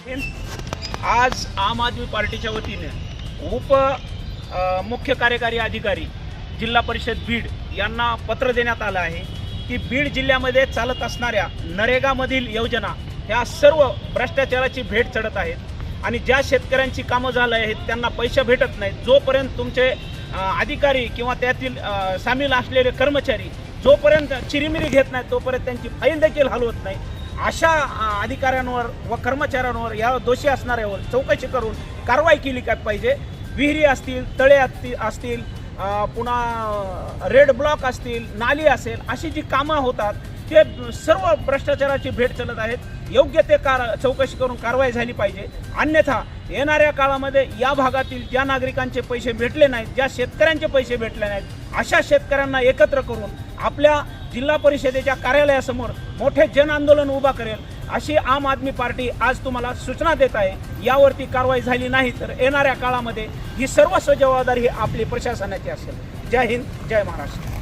आज आम आदमी पार्टीच्या वतीने मुख्य कार्यकारी अधिकारी जिल्हा परिषद बीड यांना पत्र देण्यात आलं आहे की बीड जिल्ह्यामध्ये चालत असणाऱ्या नरेगामधील योजना ह्या सर्व भ्रष्टाचाराची भेट चढत आहेत आणि ज्या शेतकऱ्यांची कामं झालं आहेत त्यांना पैसे भेटत नाहीत। जोपर्यंत तुमचे अधिकारी किंवा त्यातील सामील असलेले कर्मचारी जोपर्यंत चिरीमिरी घेत नाहीत तोपर्यंत त्यांची फाईल देखील हलवत नाही। अशा अधिकाऱ्यांवर व कर्मचाऱ्यांवर या दोषी असणाऱ्यावर चौकशी करून कारवाई केली काय पाहिजे। विहिरी असतील, तळे असतील, पुन्हा रेड ब्लॉक असतील, नाली असेल, अशी जी कामं होतात ते सर्व भ्रष्टाचाराची भेट चलत आहेत। योग्य ते चौकशी करून कारवाई झाली पाहिजे। अन्यथा येणाऱ्या काळामध्ये या भागातील ज्या नागरिकांचे पैसे भेटले नाहीत, ज्या शेतकऱ्यांचे पैसे भेटले नाहीत, अशा शेतकऱ्यांना एकत्र करून आपल्या जिल्हा परिषदेच्या कार्यालयासमोर मोठे जन आंदोलन उभा करेल अशी आम आदमी पार्टी आज तुम्हाला सूचना देत आहे। यावरती कारवाई झाली नाही तर येणाऱ्या काळामध्ये ही सर्वस्व जबाबदारी ही आपली प्रशासनाची असेल। जय हिंद, जय महाराष्ट्र।